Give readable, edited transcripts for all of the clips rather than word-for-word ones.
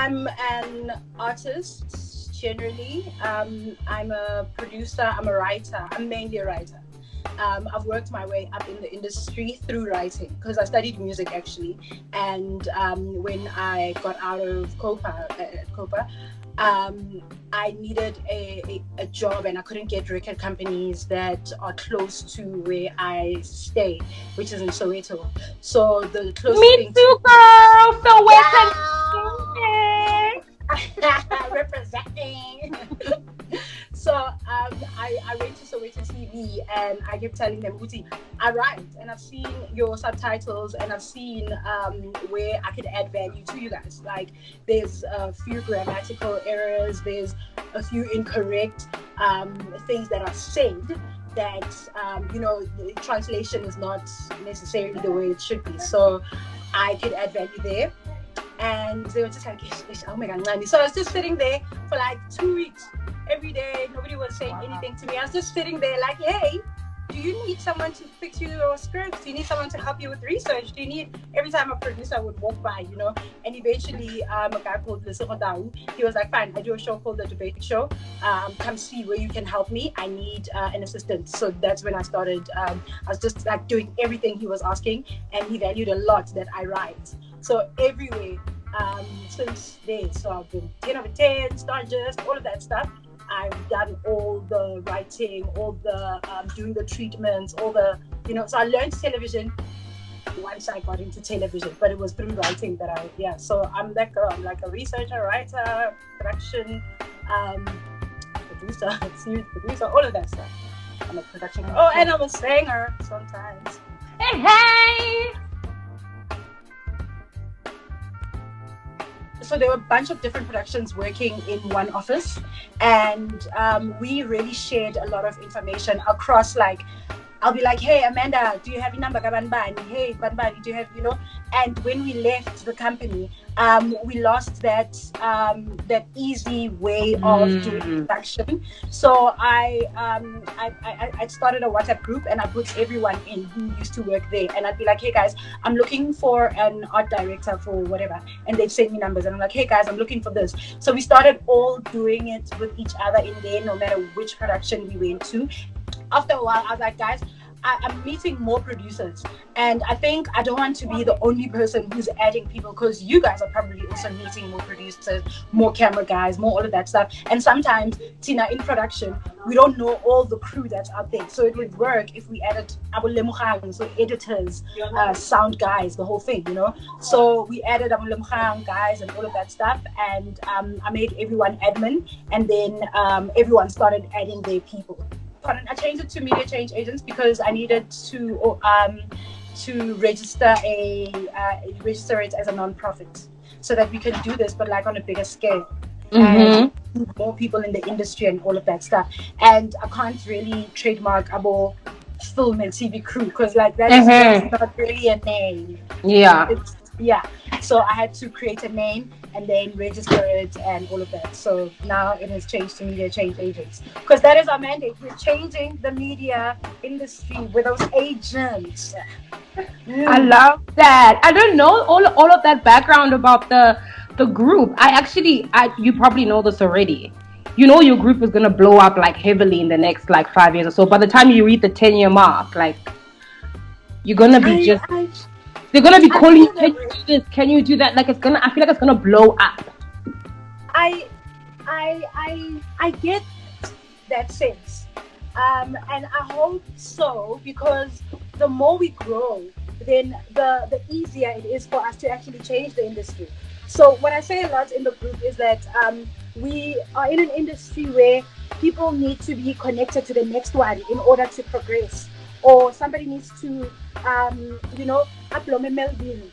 I'm an artist generally. I'm a producer. I'm a writer. I'm mainly a writer. I've worked my way up in the industry through writing because I studied music actually. And when I got out of Copa, I needed a job and I couldn't get record companies that are close to where I stay, which is in Soweto. So the closest Me too, girl. Soweto. Representing. So I went to Soweto TV and I kept telling them, Uti, I write and I've seen your subtitles and I've seen where I could add value to you guys. Like there's a few grammatical errors, there's a few incorrect things that are said that, the translation is not necessarily the way it should be. So I could add value there. And they were just like, oh my God. So I was just sitting there for like 2 weeks. Every day, nobody was saying anything to me. I was just sitting there like, hey, do you need someone to fix your scripts? Do you need someone to help you with research? Do you need, every time a producer would walk by, and eventually a guy called Lesotho, he was like, fine, I do a show called The Debate Show. Come see where you can help me. I need an assistant. So that's when I started. I was just like doing everything he was asking, and he valued a lot that I write. So everywhere since then, so I've been 10 over 10, Stargist, all of that stuff. I've done all the writing, all the doing the treatments, all the, so I learned television once I got into television, but it was through writing that so I'm that girl. I'm like a researcher, writer, production, producer, series producer, all of that stuff. I'm a production, and I'm a singer sometimes. Hey! So there were a bunch of different productions working in one office, and we really shared a lot of information across, like, I'll be like, hey, Amanda, do you have your number? Hey, Banbani, do you have, And when we left the company, we lost that easy way of doing production. So I started a WhatsApp group and I put everyone in who used to work there. And I'd be like, hey guys, I'm looking for an art director for whatever. And they'd send me numbers. And I'm like, hey guys, I'm looking for this. So we started all doing it with each other in there, no matter which production we went to. After a while, I was like, guys, I'm meeting more producers, and I think I don't want to be the only person who's adding people, because you guys are probably also meeting more producers, more camera guys, more all of that stuff. And sometimes, Tina, in production, we don't know all the crew that's out there. So it would work if we added so editors, sound guys, the whole thing, So we added guys and all of that stuff, and I made everyone admin, and then everyone started adding their people. I changed it to media change agents because I needed to register register it as a non-profit, so that we can do this, but like on a bigger scale, and more people in the industry and all of that stuff. And I can't really trademark about film and TV crew because like that is not really a name. So I had to create a name and then register it and all of that. So now it has changed to Media Change Agents, because that is our mandate. We're changing the media industry with those agents. I love that. I don't know all of that background about the group. You probably know this already. Your group is gonna blow up like heavily in the next like 5 years or so. By the time you reach the 10-year mark, like you're gonna be they're gonna be calling you, can you do this? Can you do that? Like I feel like it's gonna blow up. I get that sense, and I hope so, because the more we grow, then the easier it is for us to actually change the industry. So what I say a lot in the group is that we are in an industry where people need to be connected to the next one in order to progress, or somebody needs to upload Melvin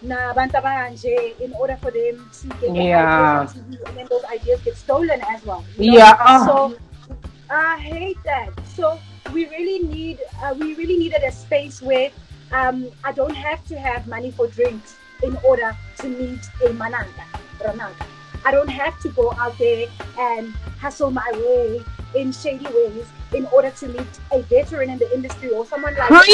na banta banje in order for them to get ideas on TV, and then those ideas get stolen as well. So I hate that. So we really needed a space where I don't have to have money for drinks in order to meet a Ronaldo. I don't have to go out there and hustle my way in shady ways in order to meet a veteran in the industry or someone like that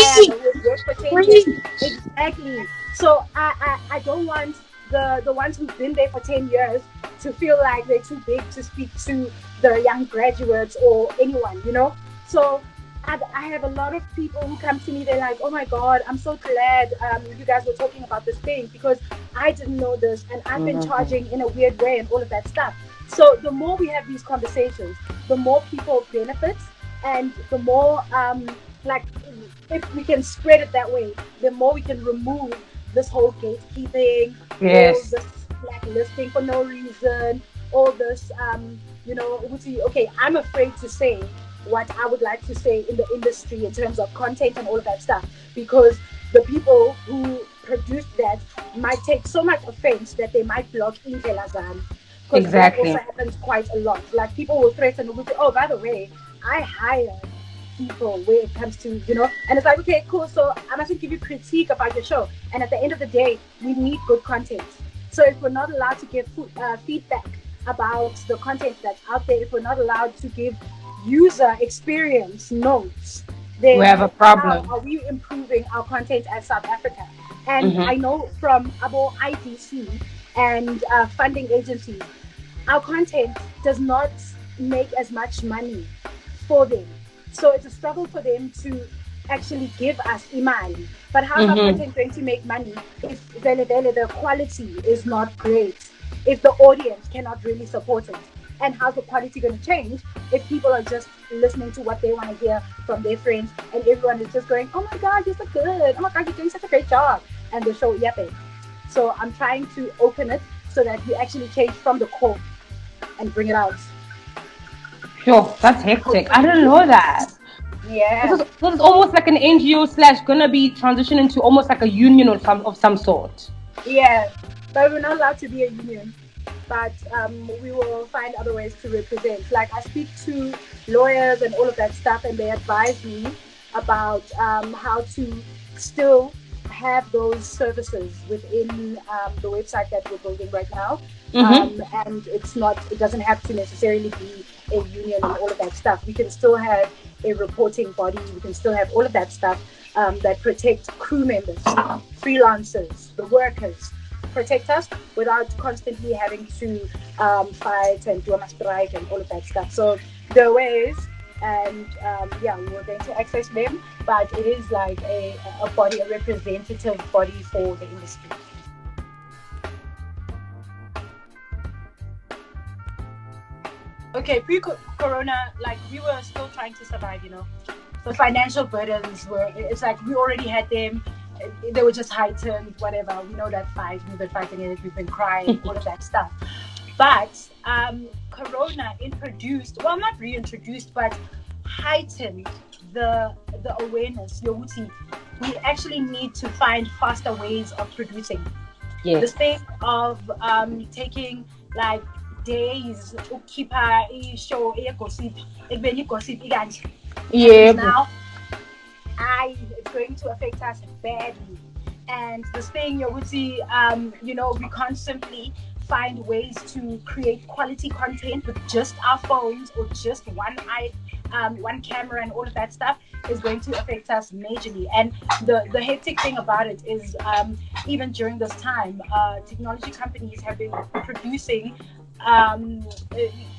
who works for 10 years. Exactly. So I don't want the ones who've been there for 10 years to feel like they're too big to speak to the young graduates or anyone, you know. So I have a lot of people who come to me, they're like, oh my God, I'm so glad you guys were talking about this thing, because I didn't know this and I've been charging in a weird way and all of that stuff. So the more we have these conversations, the more people benefit, and the more like, if we can spread it that way, the more we can remove this whole gatekeeping, Yes. all this blacklisting for no reason, all this you know, okay, I'm afraid to say what I would like to say in the industry in terms of content and all of that stuff, because the people who produce that might take so much offense that they might block Intelazan. Because Exactly. that also happens quite a lot. Like, people will threaten, will say, oh, by the way, I hire people where it comes to, you know, and it's like, okay, cool, so I mustn't give you critique about your show. And at the end of the day, we need good content. So if we're not allowed to give feedback about the content that's out there, if we're not allowed to give user experience notes, then We have a problem. how are we improving our content as South Africa? And I know from Abo IDC and funding agencies, our content does not make as much money for them. So it's a struggle for them to actually give us imali. But how is our content going to make money if the quality is not great, if the audience cannot really support it? And how's the quality going to change if people are just listening to what they want to hear from their friends, and everyone is just going, oh my God, you're so good, oh my God, you're doing such a great job, and the show yapping. So I'm trying to open it so that we actually change from the core and bring it out. Sure, that's hectic. I didn't know that. Yeah. This is almost like an NGO / gonna be transitioning to almost like a union of some sort. Yeah, but we're not allowed to be a union. But we will find other ways to represent. Like, I speak to lawyers and all of that stuff, and they advise me about how to still have those services within the website that we're building right now. And it doesn't have to necessarily be a union and all of that stuff. We can still have a reporting body. We can still have all of that stuff that protect crew members, freelancers, the workers, protect us without constantly having to fight and do a strike and all of that stuff. So there are ways, and we're going to access them, but it is like a body, a representative body for the industry. Okay, pre-corona, like, we were still trying to survive, you know. The financial burdens it's like we already had them. They were just heightened, whatever. We know that fight, we've been fighting it, we've been crying, all of that stuff. But corona introduced, well, not reintroduced, but heightened the awareness. We actually need to find faster ways of producing. Yes. The state of taking like days to keep a show gossip, Yeah. now it's going to affect us badly. And this thing, we can't simply find ways to create quality content with just our phones or just one camera and all of that stuff is going to affect us majorly. And the hectic thing about it is even during this time, technology companies have been producing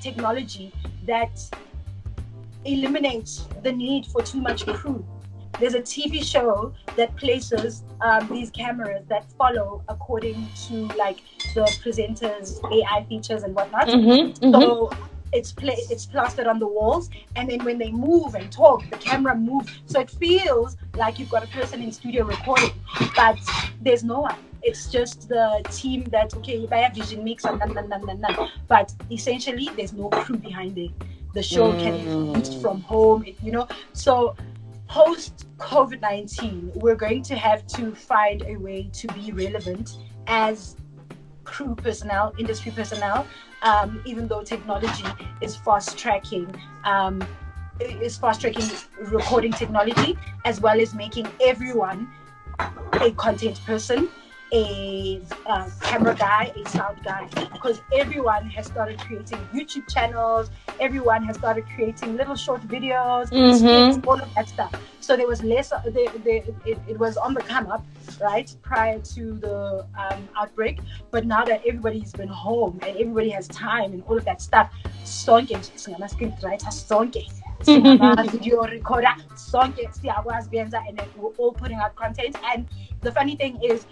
technology that eliminates the need for too much crew. There's a TV show that places these cameras that follow according to like the presenter's AI features and whatnot. So it's plastered on the walls, and then when they move and talk, the camera moves, so it feels like you've got a person in studio recording, but there's no one. It's just the team that, okay, you buy a vision mix and but essentially there's no crew behind it. The show can be used from home, so post COVID-19, we're going to have to find a way to be relevant as crew personnel, industry personnel, even though technology is fast tracking recording technology, as well as making everyone a content person, a camera guy, a sound guy, because everyone has started creating YouTube channels, everyone has started creating little short videos, skits, all of that stuff. So there was less. It was on the come up, right, prior to the outbreak. But now that everybody's been home and everybody has time and all of that stuff, sonke script writer, sonke video recorder, sonke siyakwazi kuyenza, and then we're all putting out content. And the funny thing is,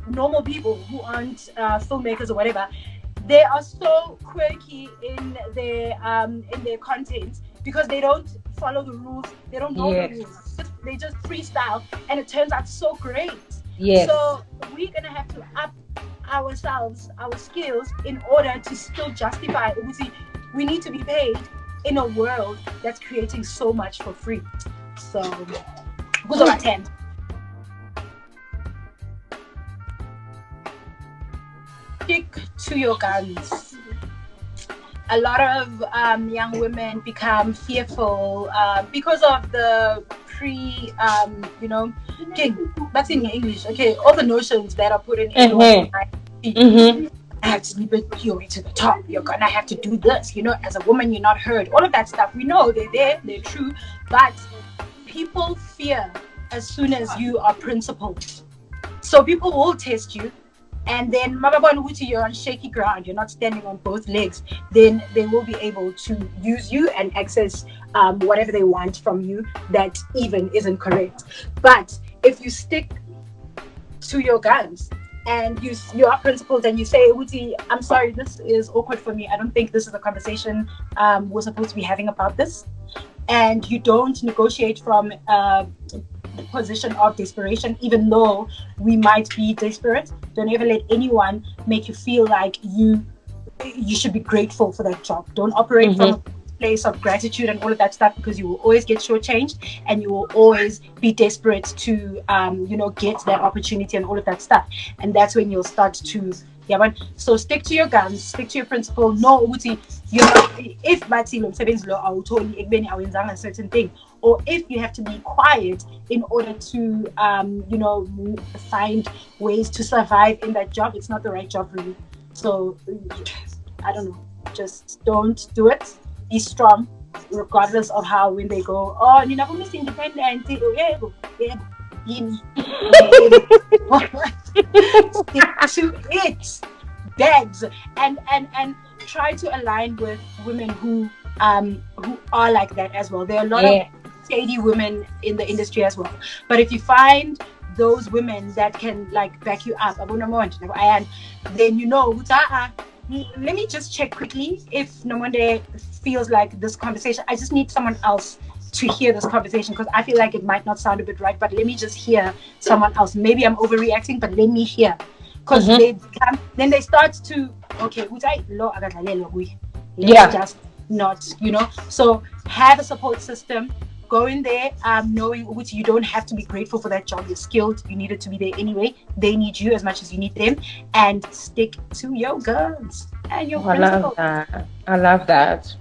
normal people who aren't filmmakers or whatever, they are so quirky in their content because they don't follow the rules. They don't know the rules. They just freestyle, and it turns out so great. Yes. So we're gonna have to up ourselves, our skills, in order to still justify. We need to be paid in a world that's creating so much for free. So, who's on 10? Stick to your guns. A lot of young women become fearful because of the that's in English, okay, all the notions that are put in I have to sleep with your way to the top. You're gonna have to do this. As a woman, you're not heard. All of that stuff, we know they're there, they're true, but people fear as soon as you are principled. So people will test you. And then you're on shaky ground, you're not standing on both legs, then they will be able to use you and access whatever they want from you that even isn't correct. But if you stick to your guns and you are principled and you say, Uti, I'm sorry, this is awkward for me. I don't think this is a conversation we're supposed to be having about this. And you don't negotiate from position of desperation, even though we might be desperate. Don't ever let anyone make you feel like you should be grateful for that job. Don't operate from a place of gratitude and all of that stuff, because you will always get shortchanged and you will always be desperate to get that opportunity and all of that stuff. And that's when you'll start to so stick to your guns, stick to your principle. No, if a certain thing, or if you have to be quiet in order to find ways to survive in that job, it's not the right job for you. So I don't know, just don't do it. Be strong, regardless of how, when they go, oh, you're not independent. Stick to it, begs, and try to align with women who are like that as well. There are a lot of shady women in the industry as well, but if you find those women that can back you up, then let me just check quickly if Nomonde feels like this conversation, I just need someone else to hear this conversation, because I feel like it might not sound a bit right, but let me just hear someone else. Maybe I'm overreacting, but let me hear. Because then they start to, okay, just not, so have a support system. Go in there knowing which you don't have to be grateful for that job. You're skilled, you needed to be there anyway. They need you as much as you need them, and stick to your guns and your principles. I love that.